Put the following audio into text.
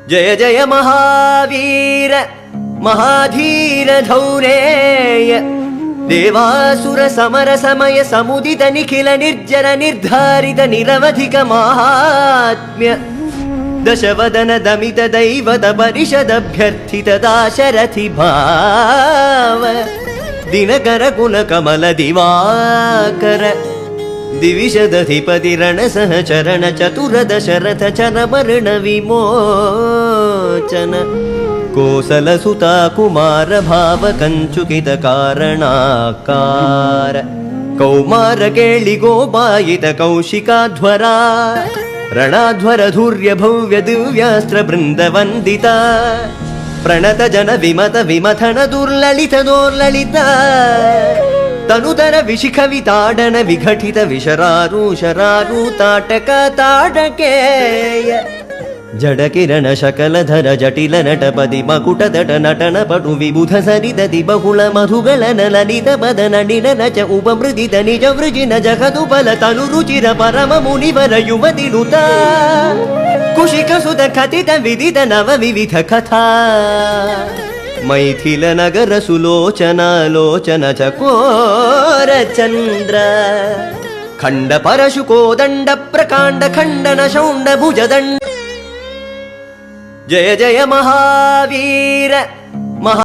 जय जय महावीर महाधीर धौरेय देवासुर समर समय समुदित निखिल निर्जर निर्धारित निरवधिक माहात्म्य दशवदन दमित दैवत परिषदभ्यर्थित दाशरथि भाव दिनकर कुल कमल दिवाकर दिविशदधिपति रण सहचरण चतुर दशरथ चन मरण विमोचन कोसल सुता कुमार भाव कंचुकित कारणाकार कौमार केळि गोपायित कौशिकाध्वरा ರಣಾಧ್ವರ ಧೂರ್ಯ ಭವ್ಯ ದಿವ್ಯಾಸ್ತ್ರ ಬೃಂದ ವಂದಿತ ಪ್ರಣತ ಜನ ವಿಮತ ವಿಮಥನ ದುರ್ಲಲಿತ ದೋರ್ಲಲಿತ ತನುತರ ವಿಶಿಖವಿತಾಡನ ವಿಘಟಿತ ವಿಶರಾರು ತಾಟಕ ತಾಟಕೇಯ ಜಡಕಿರಣ ಶಕಲಧರ ಜಟಿಲ ನಟಪದಿ ಮಕುಟದಟ ನಟನ ಪಟು ವಿಬುಧ ಸರಿದತಿ ಬಹುಳ ಮಧುಗಳ ಲಲಿತ ಪದ ನಡಿನ ರಚ ಉಪಮೃದಿತ ನಿಜ ವೃಜಿನ ಜಗದು ಬಲ ತನು ರುಚಿರ ಪರಮ ಮುನಿವರ ಯುವತಿ ನುತ ಕುಶಿಕ ಸುತ ಕಥಿತ ವಿದಿತ ನವ ವಿವಿಧ ಕಥಾ ಮೈಥಿಲ ನಗರ ಸುಲೋಚನ ಲೋಚನ ಚಕೋರ ಚಂದ್ರ ಖಂಡ ಪರಶು ಕೋದಂಡ ಪ್ರಕಾಂಡ ಖಂಡನ ಶೌಂಡ ಭುಜದಂಡ जय जय महावीर